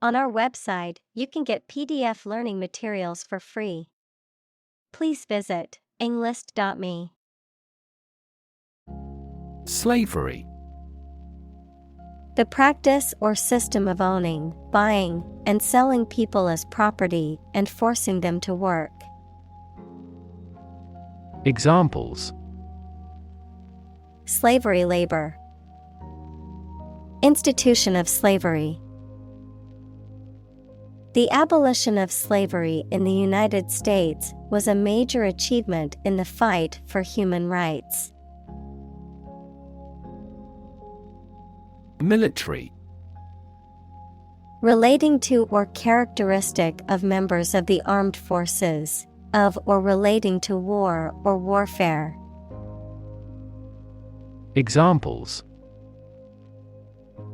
On our website, you can get PDF learning materials for free. Please visit englist.me. Slavery. The practice or system of owning, buying, and selling people as property and forcing them to work. Examples: Slavery labor. Institution of slavery. The abolition of slavery in the United States was a major achievement in the fight for human rights. Military. Relating to or characteristic of members of the armed forces, of or relating to war or warfare. Examples: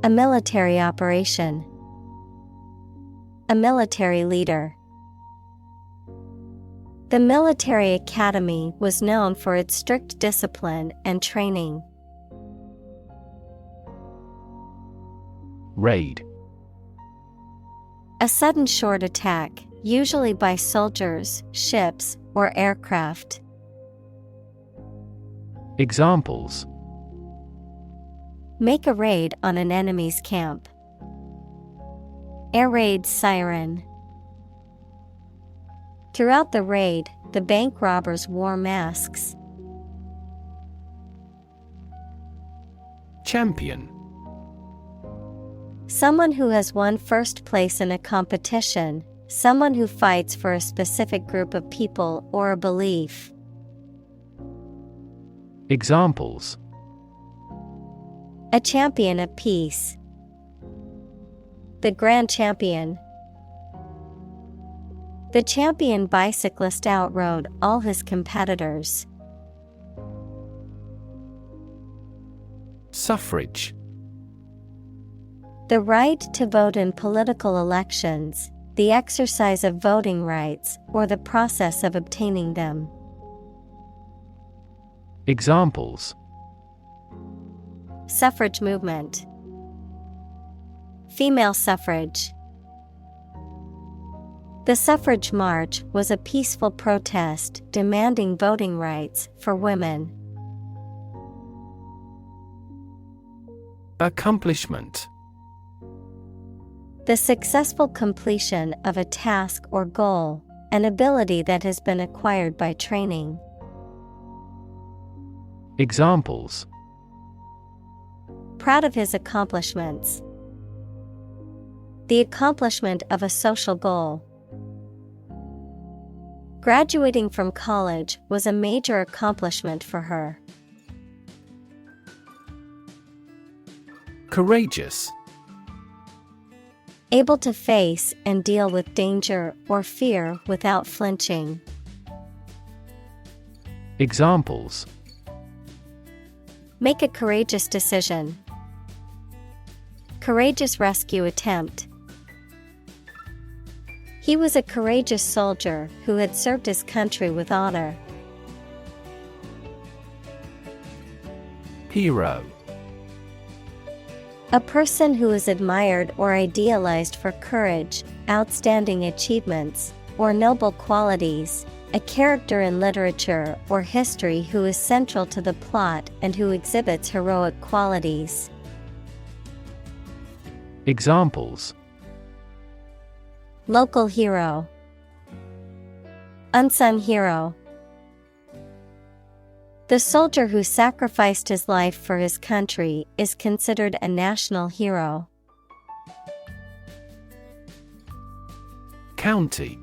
A military operation. A military leader. The military academy was known for its strict discipline and training. Raid. A sudden short attack, usually by soldiers, ships, or aircraft. Examples: Make a raid on an enemy's camp. Air raid siren. Throughout the raid, the bank robbers wore masks. Champion. Someone who has won first place in a competition, someone who fights for a specific group of people or a belief. Examples: A champion of peace. The grand champion. The champion bicyclist outrode all his competitors. Suffrage. The right to vote in political elections, the exercise of voting rights, or the process of obtaining them. Examples: Suffrage movement. Female suffrage. The suffrage march was a peaceful protest demanding voting rights for women. Accomplishment. The successful completion of a task or goal, an ability that has been acquired by training. Examples: Proud of his accomplishments. The accomplishment of a social goal. Graduating from college was a major accomplishment for her. Courageous. Able to face and deal with danger or fear without flinching. Examples: Make a courageous decision. Courageous rescue attempt. He was a courageous soldier who had served his country with honor. Hero. A person who is admired or idealized for courage, outstanding achievements, or noble qualities, a character in literature or history who is central to the plot and who exhibits heroic qualities. Examples: Local hero. Unsung hero. The soldier who sacrificed his life for his country is considered a national hero. County.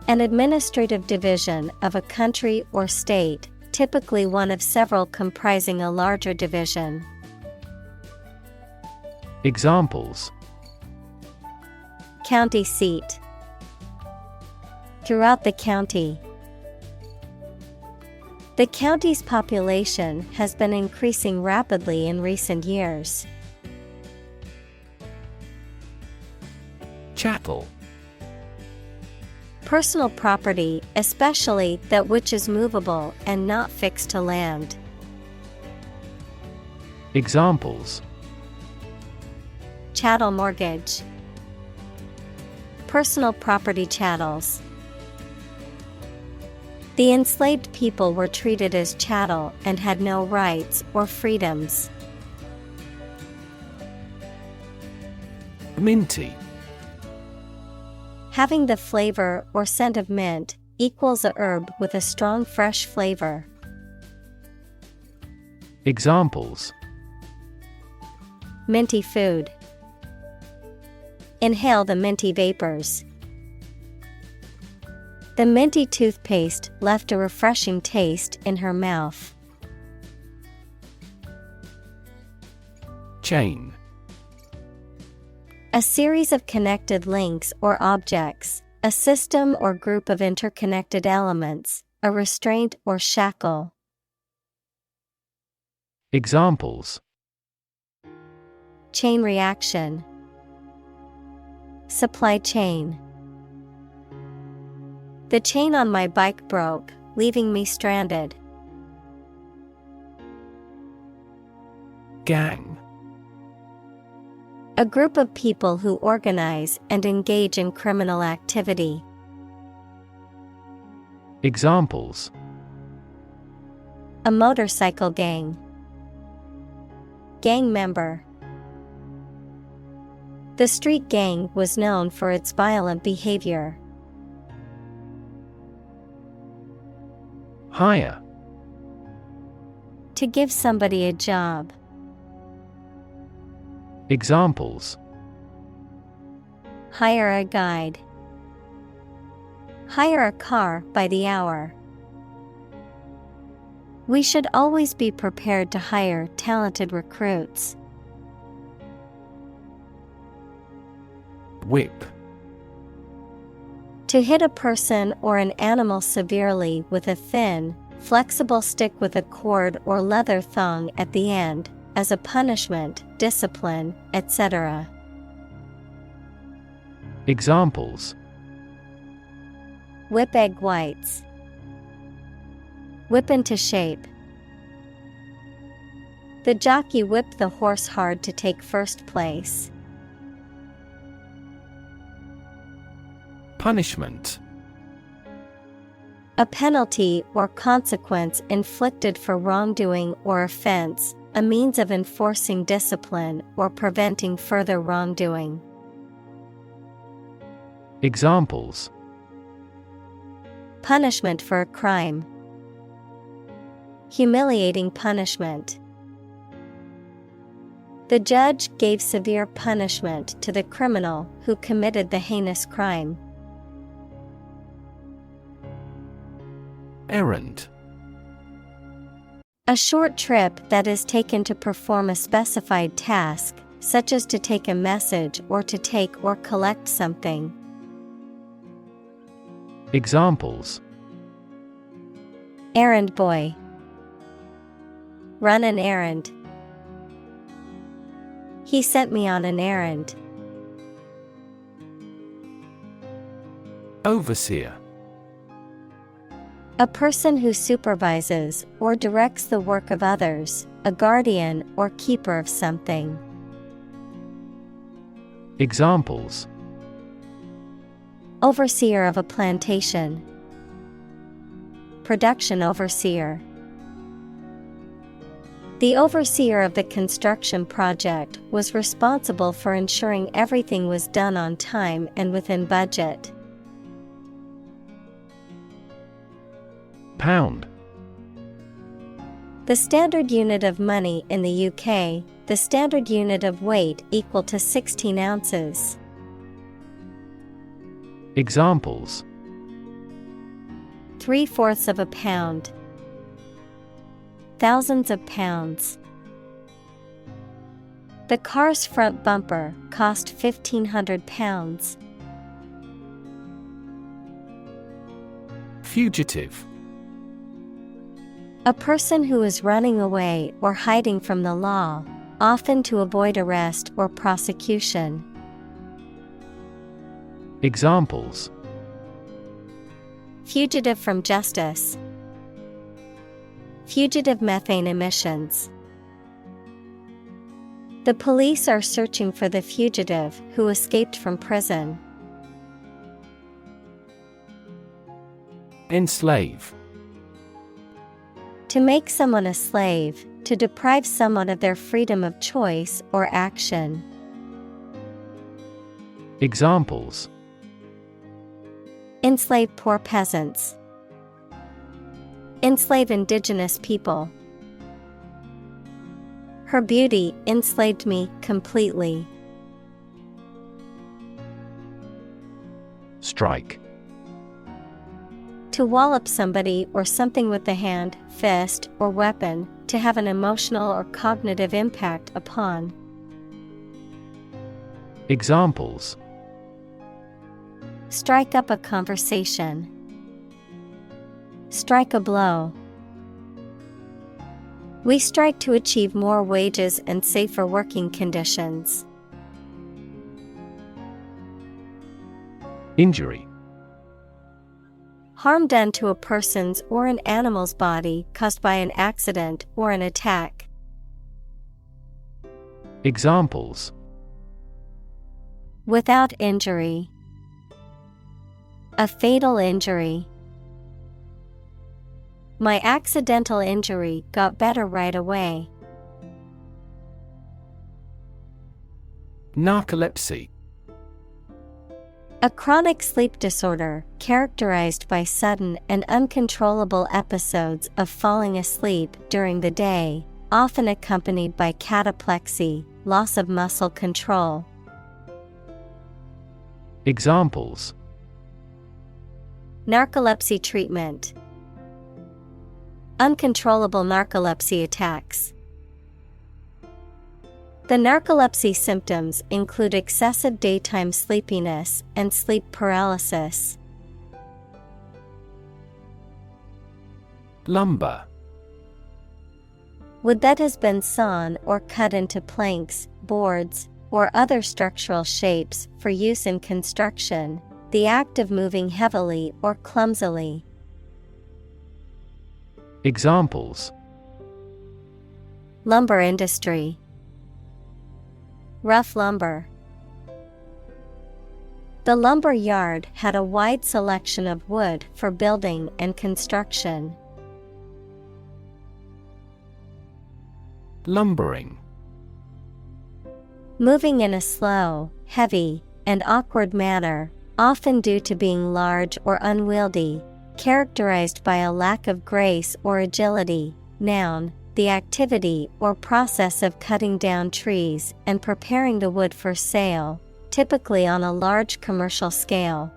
An administrative division of a country or state, typically one of several comprising a larger division. Examples: County seat. Throughout the county. The county's population has been increasing rapidly in recent years. Chattel. Personal property, especially that which is movable and not fixed to land. Examples: Chattel mortgage. Personal property chattels. The enslaved people were treated as chattel and had no rights or freedoms. Minty. Having the flavor or scent of mint equals a herb with a strong fresh flavor. Examples: Minty food. Inhale the minty vapors. The minty toothpaste left a refreshing taste in her mouth. Chain. A series of connected links or objects, a system or group of interconnected elements, a restraint or shackle. Examples: Chain reaction. Supply chain. The chain on my bike broke, leaving me stranded. Gang. A group of people who organize and engage in criminal activity. Examples: A motorcycle gang. Gang member. The street gang was known for its violent behavior. Hire. To give somebody a job. Examples: Hire a guide. Hire a car by the hour. We should always be prepared to hire talented recruits. Whip. To hit a person or an animal severely with a thin, flexible stick with a cord or leather thong at the end, as a punishment, discipline, etc. Examples: Whip egg whites. Whip into shape. The jockey whipped the horse hard to take first place. Punishment. A penalty or consequence inflicted for wrongdoing or offense, a means of enforcing discipline or preventing further wrongdoing. Examples: Punishment for a crime. Humiliating punishment. The judge gave severe punishment to the criminal who committed the heinous crime. Errand. A short trip that is taken to perform a specified task, such as to take a message or to take or collect something. Examples: Errand boy. Run an errand. He sent me on an errand. Overseer. A person who supervises or directs the work of others, a guardian or keeper of something. Examples: Overseer of a plantation. Production overseer. The overseer of the construction project was responsible for ensuring everything was done on time and within budget. Pound. The standard unit of money in the UK, the standard unit of weight equal to 16 ounces. Examples: 3/4 of a pound. Thousands of pounds. The car's front bumper cost £1,500. Fugitive. A person who is running away or hiding from the law, often to avoid arrest or prosecution. Examples: Fugitive from justice. Fugitive methane emissions. The police are searching for the fugitive who escaped from prison. Enslave. To make someone a slave, to deprive someone of their freedom of choice or action. Examples: Enslave poor peasants. Enslave indigenous people. Her beauty enslaved me completely. Strike. To wallop somebody or something with the hand, fist, or weapon, to have an emotional or cognitive impact upon. Examples: Strike up a conversation. Strike a blow. We strike to achieve more wages and safer working conditions. Injury. Harm done to a person's or an animal's body caused by an accident or an attack. Examples: Without injury. A fatal injury. My accidental injury got better right away. Narcolepsy. A chronic sleep disorder characterized by sudden and uncontrollable episodes of falling asleep during the day, often accompanied by cataplexy, loss of muscle control. Examples: Narcolepsy treatment. Uncontrollable narcolepsy attacks. The narcolepsy symptoms include excessive daytime sleepiness and sleep paralysis. Lumber. Wood that has been sawn or cut into planks, boards, or other structural shapes for use in construction, the act of moving heavily or clumsily. Examples: Lumber industry. Rough lumber. The lumber yard had a wide selection of wood for building and construction. Lumbering. Moving in a slow, heavy, and awkward manner, often due to being large or unwieldy, characterized by a lack of grace or agility. Noun, the activity or process of cutting down trees and preparing the wood for sale, typically on a large commercial scale.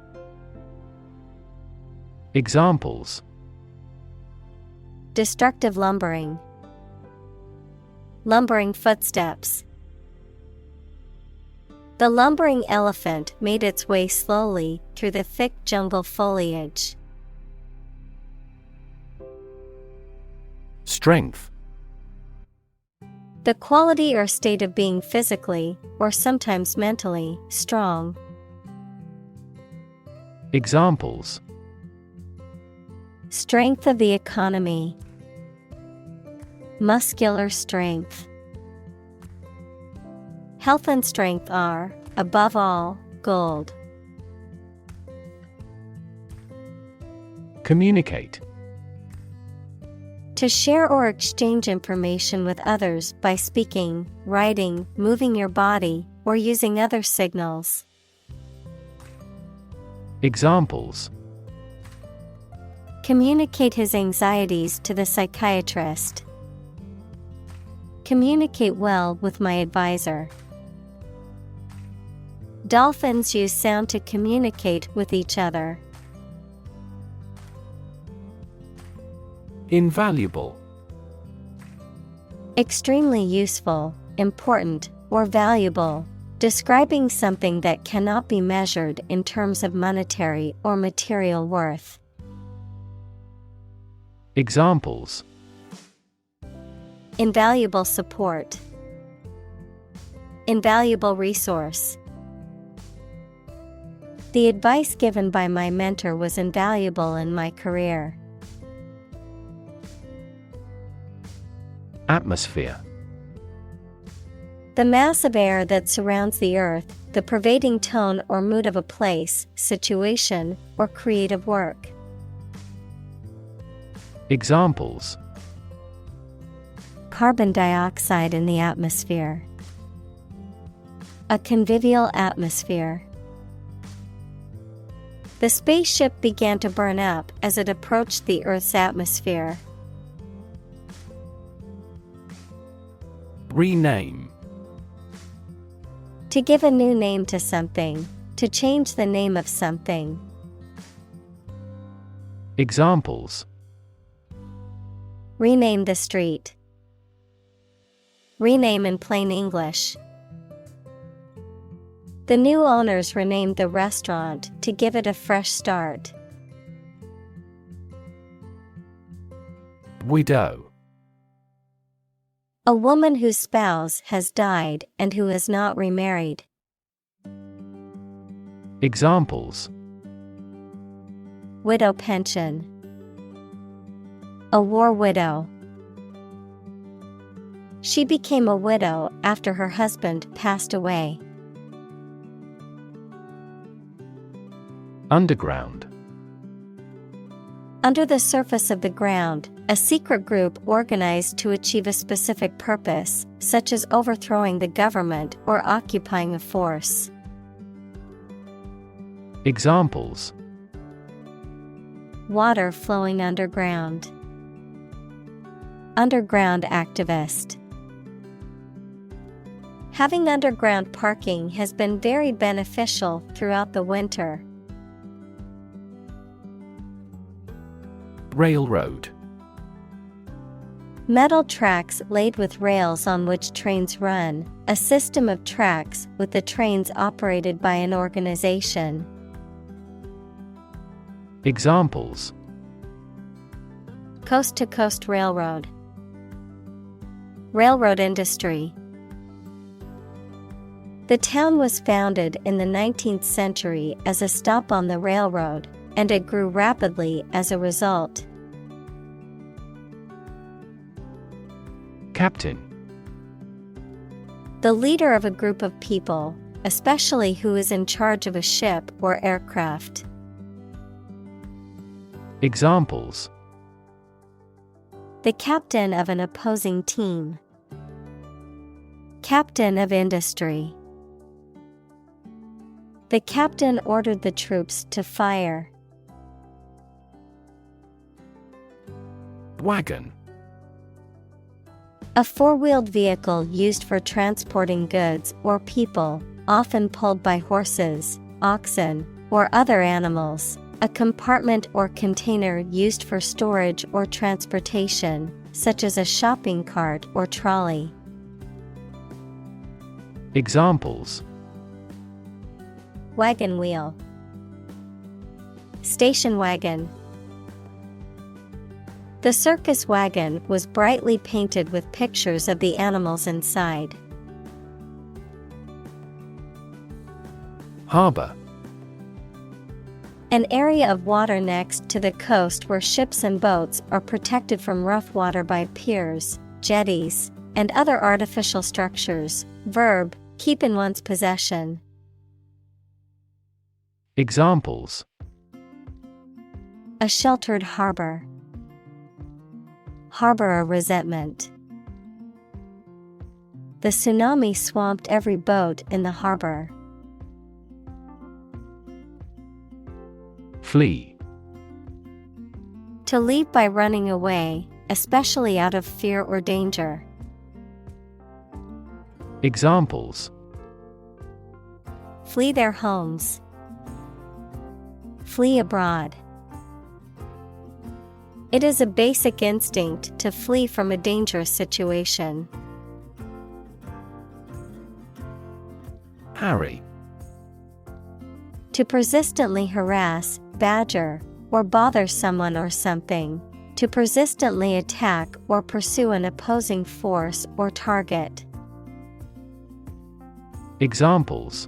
Examples: Destructive lumbering. Lumbering footsteps. The lumbering elephant made its way slowly through the thick jungle foliage. Strength. The quality or state of being physically, or sometimes mentally, strong. Examples: Strength of the economy. Muscular strength. Health and strength are, above all, gold. Communicate. To share or exchange information with others by speaking, writing, moving your body, or using other signals. Examples: Communicate his anxieties to the psychiatrist. Communicate well with my advisor. Dolphins use sound to communicate with each other. Invaluable. Extremely useful, important, or valuable, describing something that cannot be measured in terms of monetary or material worth. Examples: Invaluable support. Invaluable resource. The advice given by my mentor was invaluable in my career. Atmosphere. The mass of air that surrounds the earth, the pervading tone or mood of a place, situation, or creative work. Examples: Carbon dioxide in the atmosphere. A convivial atmosphere. The spaceship began to burn up as it approached the Earth's atmosphere. Rename. To give a new name to something, to change the name of something. Examples: Rename the street. Rename in plain English. The new owners renamed the restaurant to give it a fresh start. Widow. A woman whose spouse has died and who is not remarried. Examples: Widow pension. A war widow. She became a widow after her husband passed away. Underground. Under the surface of the ground, a secret group organized to achieve a specific purpose, such as overthrowing the government or occupying a force. Examples: Water flowing underground. Underground activist. Having underground parking has been very beneficial throughout the winter. Railroad. Metal tracks laid with rails on which trains run, a system of tracks with the trains operated by an organization. Examples: Coast-to-coast railroad. Railroad industry. The town was founded in the 19th century as a stop on the railroad, and it grew rapidly as a result. Captain. The leader of a group of people, especially who is in charge of a ship or aircraft. Examples: The captain of an opposing team. Captain of industry. The captain ordered the troops to fire. Wagon. A four-wheeled vehicle used for transporting goods or people, often pulled by horses, oxen, or other animals. A compartment or container used for storage or transportation, such as a shopping cart or trolley. Examples: Wagon wheel. Station wagon. The circus wagon was brightly painted with pictures of the animals inside. Harbor. An area of water next to the coast where ships and boats are protected from rough water by piers, jetties, and other artificial structures. Verb, keep in one's possession. Examples: A sheltered harbor. Harbor a resentment. The tsunami swamped every boat in the harbor. Flee. To leave by running away, especially out of fear or danger. Examples: Flee their homes. Flee abroad. It is a basic instinct to flee from a dangerous situation. Harry. To persistently harass, badger, or bother someone or something. To persistently attack or pursue an opposing force or target. Examples: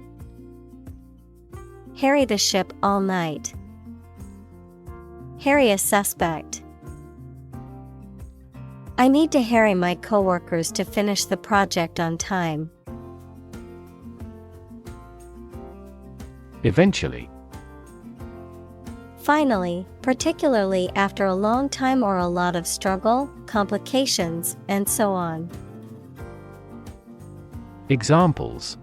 Harry the ship all night. Harry a suspect. I need to harry my coworkers to finish the project on time. Eventually. Finally, particularly after a long time or a lot of struggle, complications, and so on. Examples: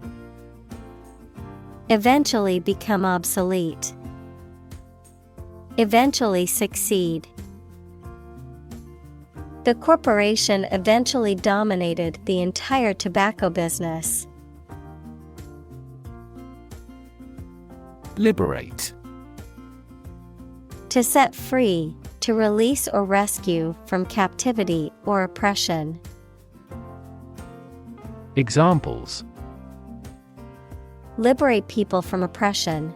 Eventually become obsolete. Eventually succeed. The corporation eventually dominated the entire tobacco business. Liberate. To set free, to release or rescue from captivity or oppression. Examples: Liberate people from oppression.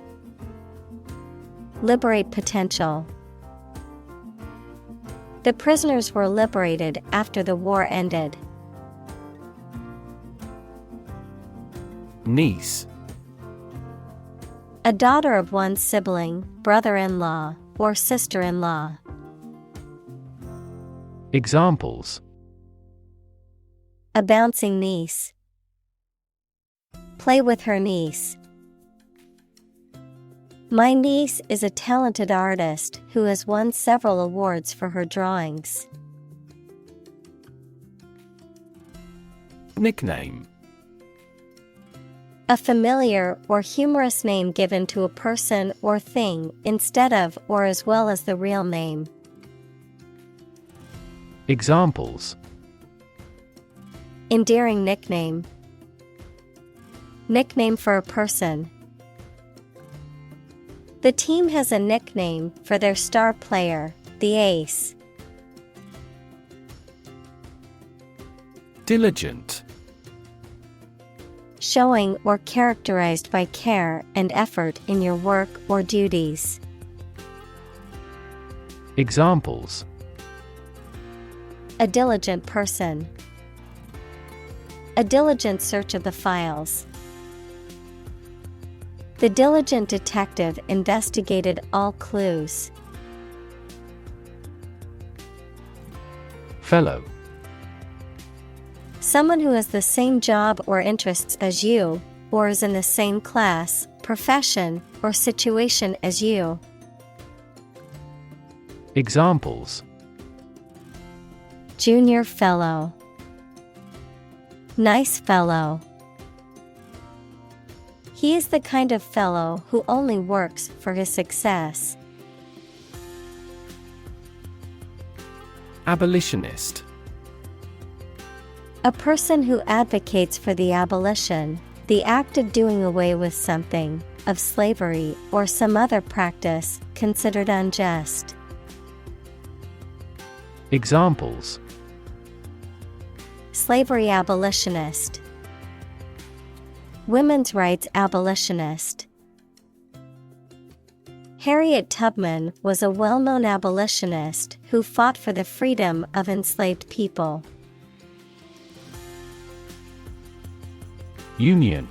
Liberate potential. The prisoners were liberated after the war ended. Niece. A daughter of one's sibling, brother-in-law, or sister-in-law. Examples: A bouncing niece. Play with her niece. My niece is a talented artist who has won several awards for her drawings. Nickname. A familiar or humorous name given to a person or thing instead of or as well as the real name. Examples: Endearing nickname. Nickname for a person. The team has a nickname for their star player, the ace. Diligent. Showing or characterized by care and effort in your work or duties. Examples: A diligent person. A diligent search of the files. The diligent detective investigated all clues. Fellow. Someone who has the same job or interests as you, or is in the same class, profession, or situation as you. Examples: Junior fellow. Nice fellow. He is the kind of fellow who only works for his success. Abolitionist. A person who advocates for the abolition, the act of doing away with something, of slavery or some other practice considered unjust. Examples: Slavery abolitionist. Women's rights abolitionist. Harriet Tubman was a well-known abolitionist who fought for the freedom of enslaved people. Union.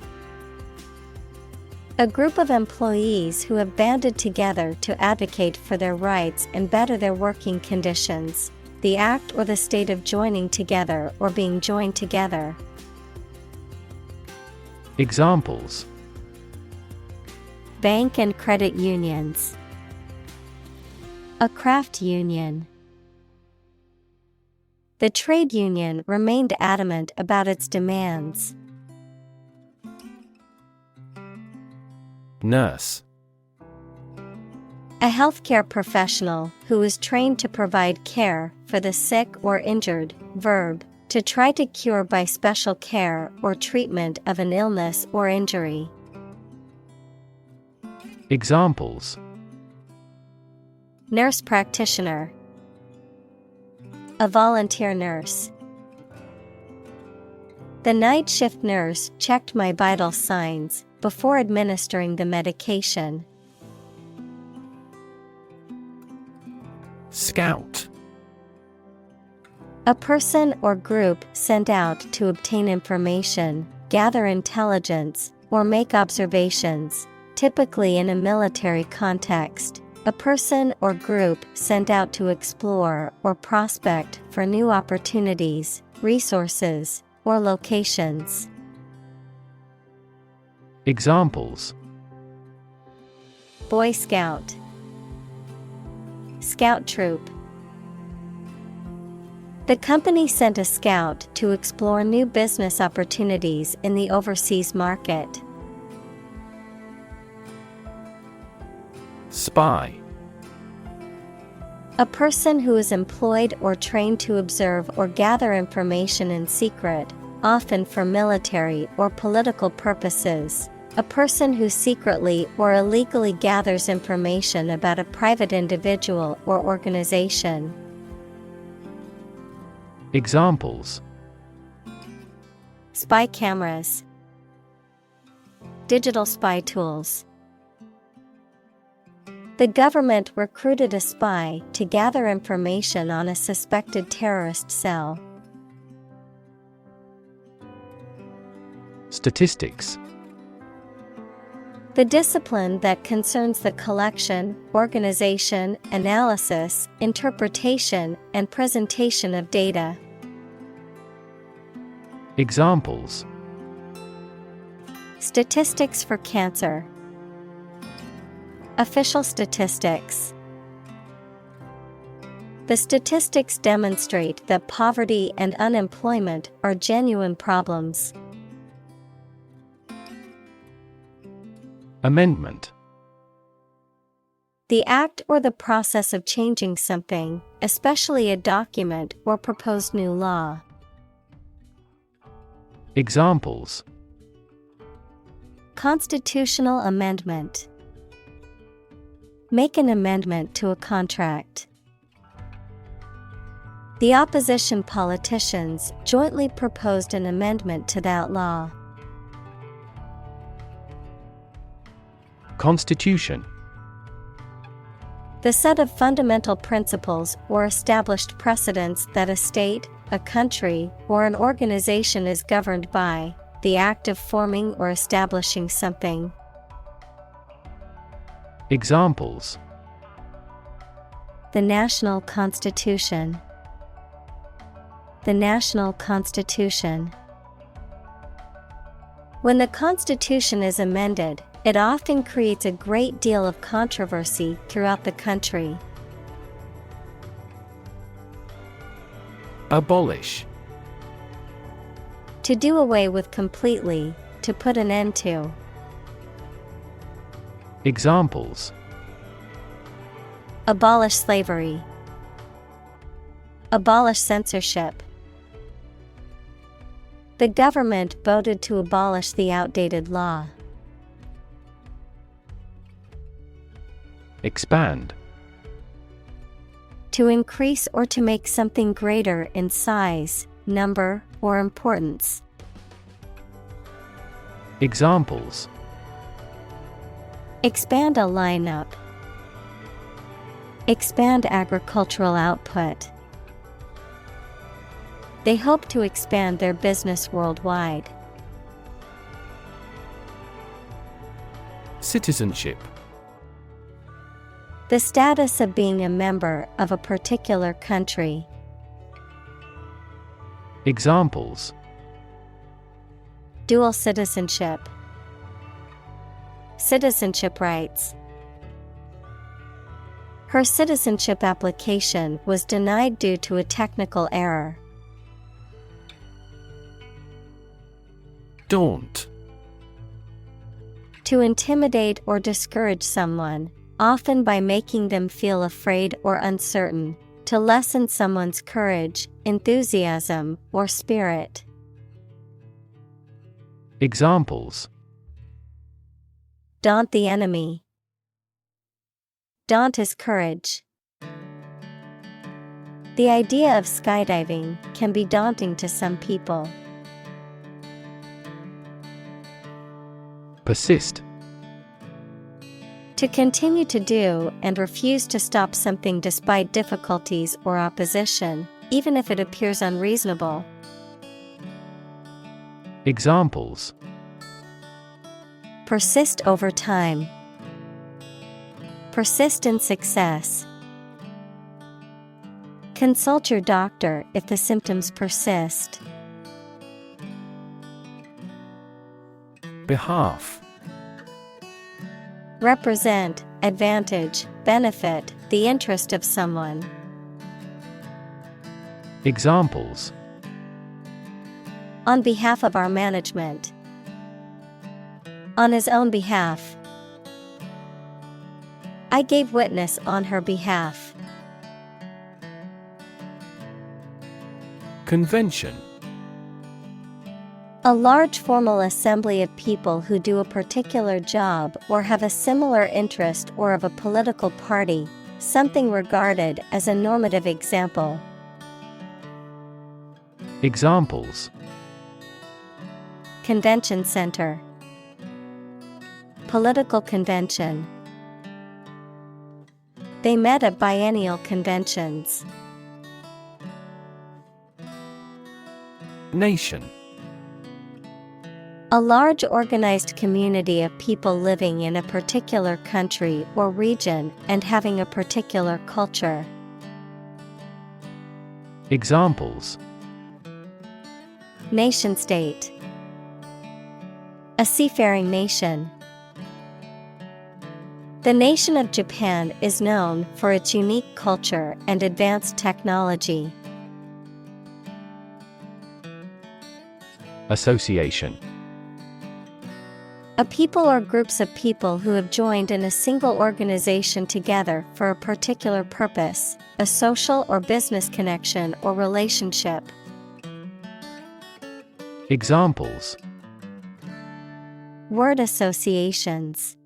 A group of employees who have banded together to advocate for their rights and better their working conditions. The act or the state of joining together or being joined together. Examples: Bank and credit unions. A craft union. The trade union remained adamant about its demands. Nurse. A healthcare professional who is trained to provide care for the sick or injured. Verb, to try to cure by special care or treatment of an illness or injury. Examples: Nurse practitioner. A volunteer nurse. The night shift nurse checked my vital signs before administering the medication. Scout. A person or group sent out to obtain information, gather intelligence, or make observations, typically in a military context. A person or group sent out to explore or prospect for new opportunities, resources, or locations. Examples: Boy Scout. Scout troop. The company sent a scout to explore new business opportunities in the overseas market. Spy. A person who is employed or trained to observe or gather information in secret, often for military or political purposes. A person who secretly or illegally gathers information about a private individual or organization. Examples: Spy cameras. Digital spy tools. The government recruited a spy to gather information on a suspected terrorist cell. Statistics. The discipline that concerns the collection, organization, analysis, interpretation, and presentation of data. Examples: Statistics for cancer. Official statistics. The statistics demonstrate that poverty and unemployment are genuine problems. Amendment. The act or the process of changing something, especially a document or proposed new law. Examples: Constitutional amendment. Make an amendment to a contract. The opposition politicians jointly proposed an amendment to that law. Constitution. The set of fundamental principles or established precedents that a state, a country, or an organization is governed by, the act of forming or establishing something. Examples: The national constitution. The national constitution. When the Constitution is amended, it often creates a great deal of controversy throughout the country. Abolish. To do away with completely, to put an end to. Examples: Abolish slavery. Abolish censorship. The government voted to abolish the outdated law. Expand. To increase or to make something greater in size, number, or importance. Examples: Expand a lineup. Expand agricultural output. They hope to expand their business worldwide. Citizenship. The status of being a member of a particular country. Examples: Dual citizenship. Citizenship rights. Her citizenship application was denied due to a technical error. Daunt. To intimidate or discourage someone, often by making them feel afraid or uncertain, to lessen someone's courage, enthusiasm, or spirit. Examples: Daunt the enemy. Daunt is courage. The idea of skydiving can be daunting to some people. Persist. To continue to do and refuse to stop something despite difficulties or opposition, even if it appears unreasonable. Examples: Persist over time. Persist in success. Consult your doctor if the symptoms persist. Behalf. Represent, advantage, benefit, the interest of someone. Examples: On behalf of our management. On his own behalf. I gave witness on her behalf. Convention. A large formal assembly of people who do a particular job or have a similar interest or of a political party, something regarded as a normative example. Examples: Convention center. Political convention. They met at biennial conventions. Nation. A large organized community of people living in a particular country or region and having a particular culture. Examples: Nation state. A seafaring nation. The nation of Japan is known for its unique culture and advanced technology. Association. A people or groups of people who have joined in a single organization together for a particular purpose, a social or business connection or relationship. Examples: Word associations.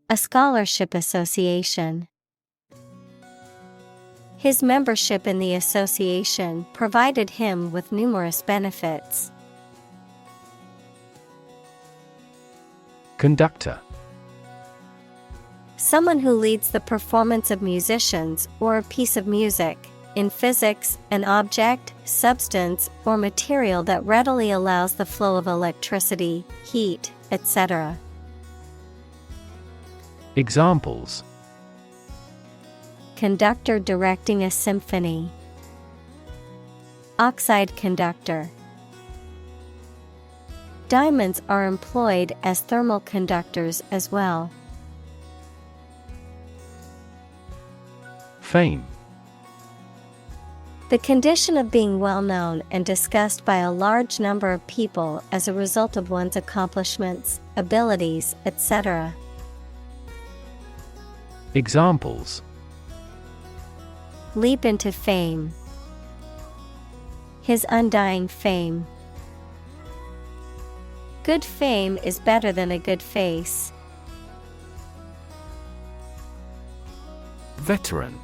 A scholarship association. His membership in the association provided him with numerous benefits. Conductor. Someone who leads the performance of musicians or a piece of music. In physics, an object, substance, or material that readily allows the flow of electricity, heat, etc. Examples: Conductor directing a symphony. Oxide conductor. Diamonds are employed as thermal conductors as well. Fame. The condition of being well known and discussed by a large number of people as a result of one's accomplishments, abilities, etc. Examples: Leap into fame. His undying fame. Good fame is better than a good face. Veteran.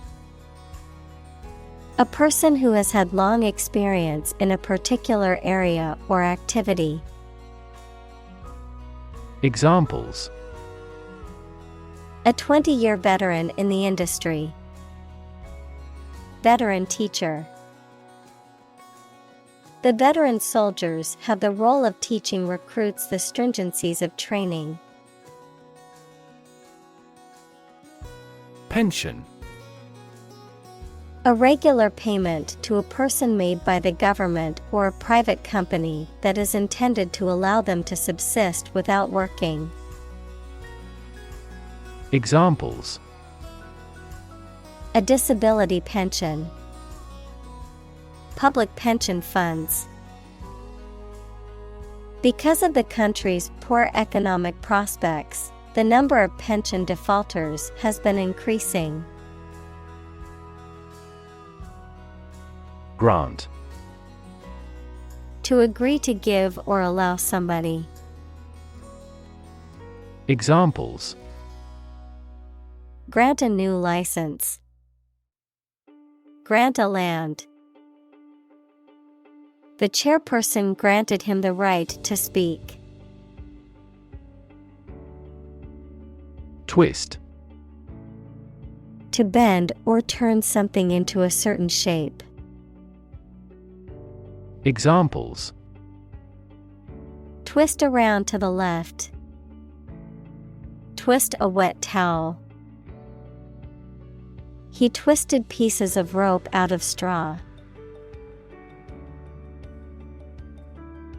A person who has had long experience in a particular area or activity. Examples: A 20-year veteran in the industry. Veteran teacher. The veteran soldiers have the role of teaching recruits the stringencies of training. Pension. A regular payment to a person made by the government or a private company that is intended to allow them to subsist without working. Examples: A disability pension. Public pension funds. Because of the country's poor economic prospects, the number of pension defaulters has been increasing. Grant. To agree to give or allow somebody. Examples: Grant a new license. Grant a land. The chairperson granted him the right to speak. Twist. To bend or turn something into a certain shape. Examples: Twist around to the left. Twist a wet towel. He twisted pieces of rope out of straw.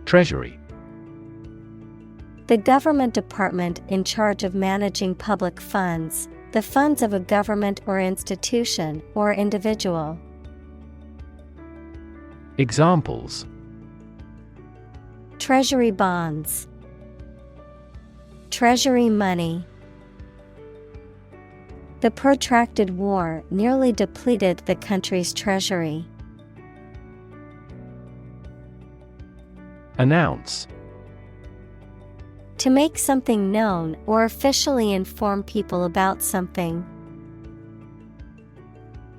Treasury. The government department in charge of managing public funds, the funds of a government or institution or individual. Examples: Treasury bonds, treasury money. The protracted war nearly depleted the country's treasury. Announce. To make something known or officially inform people about something.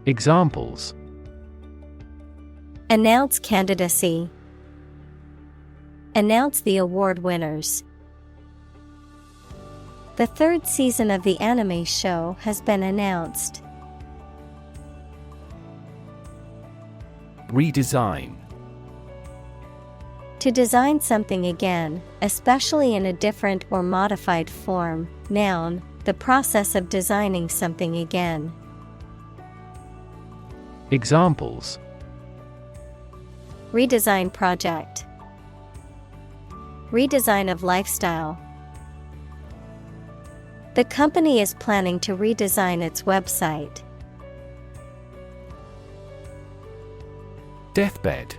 Examples: Announce candidacy. Announce the award winners. The third season of the anime show has been announced. Redesign. To design something again, especially in a different or modified form. Noun, the process of designing something again. Examples: Redesign project. Redesign of lifestyle. The company is planning to redesign its website. Deathbed.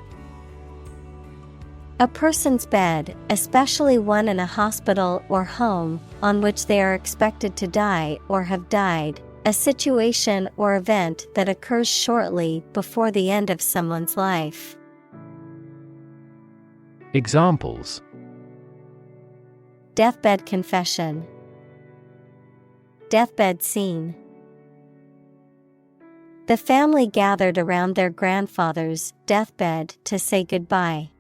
A person's bed, especially one in a hospital or home, on which they are expected to die or have died, a situation or event that occurs shortly before the end of someone's life. Examples: Deathbed confession. Deathbed scene. The family gathered around their grandfather's deathbed to say goodbye.